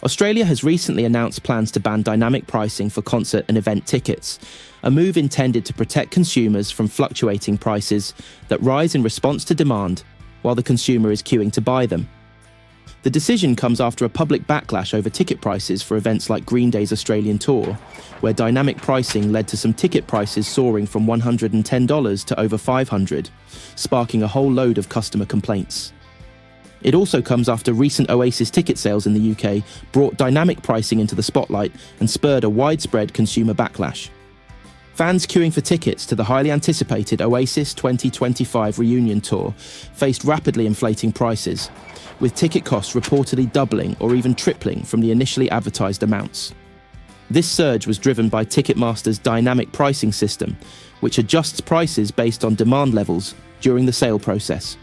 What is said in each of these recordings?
Australia has recently announced plans to ban dynamic pricing for concert and event tickets, a move intended to protect consumers from fluctuating prices that rise in response to demand while the consumer is queuing to buy them. The decision comes after a public backlash over ticket prices for events like Green Day's Australian tour, where dynamic pricing led to some ticket prices soaring from $110 to over $500, sparking a whole load of customer complaints. It also comes after recent Oasis ticket sales in the UK brought dynamic pricing into the spotlight and spurred a widespread consumer backlash. Fans queuing for tickets to the highly anticipated Oasis 2025 reunion tour faced rapidly inflating prices, with ticket costs reportedly doubling or even tripling from the initially advertised amounts. This surge was driven by Ticketmaster's dynamic pricing system, which adjusts prices based on demand levels during the sale process.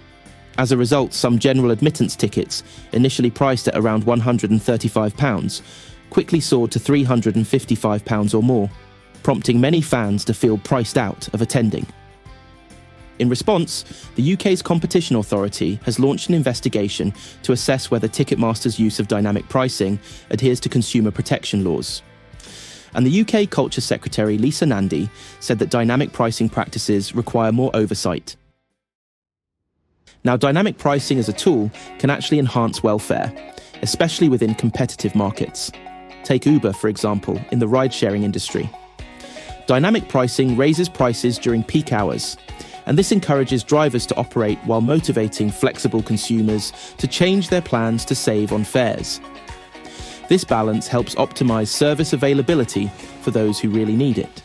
As a result, some general admittance tickets, initially priced at around £135, quickly soared to £355 or more, prompting many fans to feel priced out of attending. In response, the UK's Competition Authority has launched an investigation to assess whether Ticketmaster's use of dynamic pricing adheres to consumer protection laws. And the UK Culture Secretary Lisa Nandy said that dynamic pricing practices require more oversight. Now, dynamic pricing as a tool can actually enhance welfare, especially within competitive markets. Take Uber, for example, in the ride-sharing industry. Dynamic pricing raises prices during peak hours, and this encourages drivers to operate while motivating flexible consumers to change their plans to save on fares. This balance helps optimize service availability for those who really need it.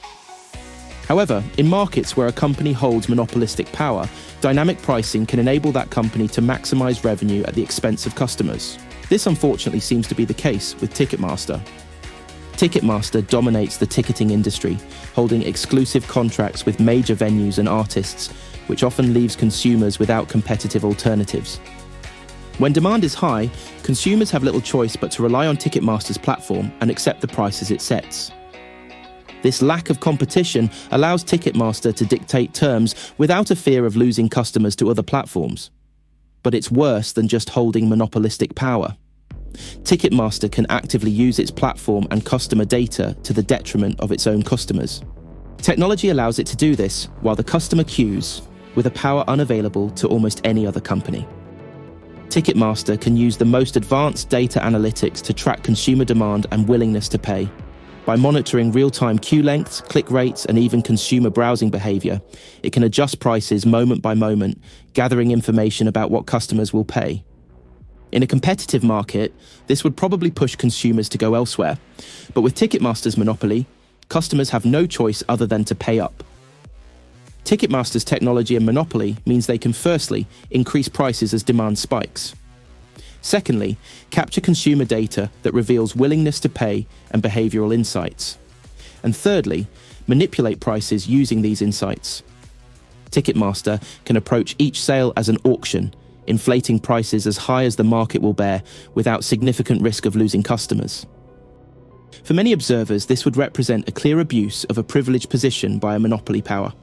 However, in markets where a company holds monopolistic power, dynamic pricing can enable that company to maximize revenue at the expense of customers. This unfortunately seems to be the case with Ticketmaster. Ticketmaster dominates the ticketing industry, holding exclusive contracts with major venues and artists, which often leaves consumers without competitive alternatives. When demand is high, consumers have little choice but to rely on Ticketmaster's platform and accept the prices it sets. This lack of competition allows Ticketmaster to dictate terms without a fear of losing customers to other platforms. But it's worse than just holding monopolistic power. Ticketmaster can actively use its platform and customer data to the detriment of its own customers. Technology allows it to do this while the customer queues, with a power unavailable to almost any other company. Ticketmaster can use the most advanced data analytics to track consumer demand and willingness to pay. By monitoring real-time queue lengths, click rates, and even consumer browsing behavior, it can adjust prices moment by moment, gathering information about what customers will pay. In a competitive market, this would probably push consumers to go elsewhere, but with Ticketmaster's monopoly, customers have no choice other than to pay up. Ticketmaster's technology and monopoly means they can firstly increase prices as demand spikes. Secondly, capture consumer data that reveals willingness to pay and behavioral insights. And thirdly, manipulate prices using these insights. Ticketmaster can approach each sale as an auction, inflating prices as high as the market will bear without significant risk of losing customers. For many observers, this would represent a clear abuse of a privileged position by a monopoly power.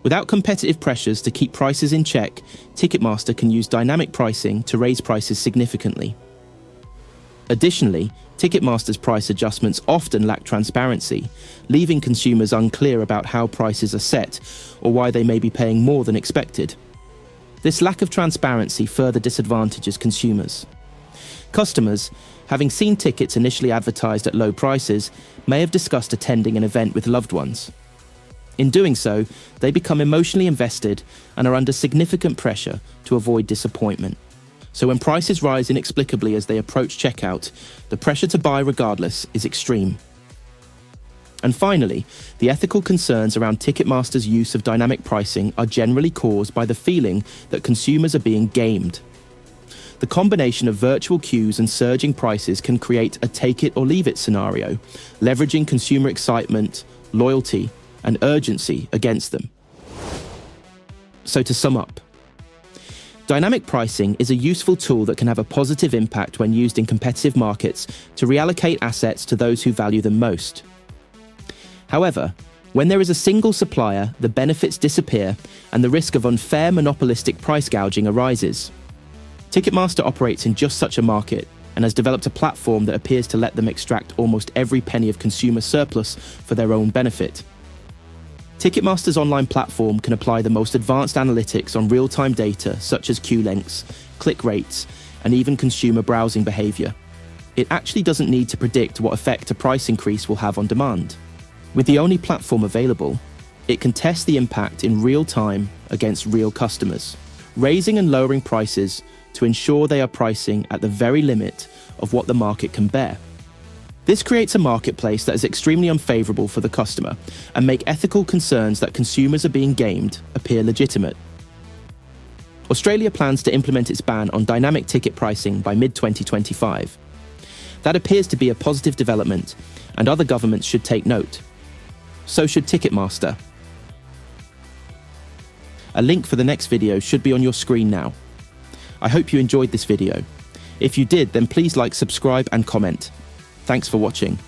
Without competitive pressures to keep prices in check, Ticketmaster can use dynamic pricing to raise prices significantly. Additionally, Ticketmaster's price adjustments often lack transparency, leaving consumers unclear about how prices are set or why they may be paying more than expected. This lack of transparency further disadvantages consumers. Customers, having seen tickets initially advertised at low prices, may have discussed attending an event with loved ones. In doing so, they become emotionally invested and are under significant pressure to avoid disappointment. So when prices rise inexplicably as they approach checkout, the pressure to buy regardless is extreme. And finally, the ethical concerns around Ticketmaster's use of dynamic pricing are generally caused by the feeling that consumers are being gamed. The combination of virtual queues and surging prices can create a take-it-or-leave-it scenario, leveraging consumer excitement, loyalty, and urgency against them. So to sum up, dynamic pricing is a useful tool that can have a positive impact when used in competitive markets to reallocate assets to those who value them most. However, when there is a single supplier, the benefits disappear and the risk of unfair monopolistic price gouging arises. Ticketmaster operates in just such a market, and has developed a platform that appears to let them extract almost every penny of consumer surplus for their own benefit. Ticketmaster's online platform can apply the most advanced analytics on real-time data such as queue lengths, click rates, and even consumer browsing behavior. It actually doesn't need to predict what effect a price increase will have on demand. With the only platform available, it can test the impact in real time against real customers, raising and lowering prices to ensure they are pricing at the very limit of what the market can bear. This creates a marketplace that is extremely unfavorable for the customer and make ethical concerns that consumers are being gamed appear legitimate. Australia plans to implement its ban on dynamic ticket pricing by mid-2025. That appears to be a positive development, and other governments should take note. So should Ticketmaster. A link for the next video should be on your screen now. I hope you enjoyed this video. If you did, then please like, subscribe, and comment. Thanks for watching.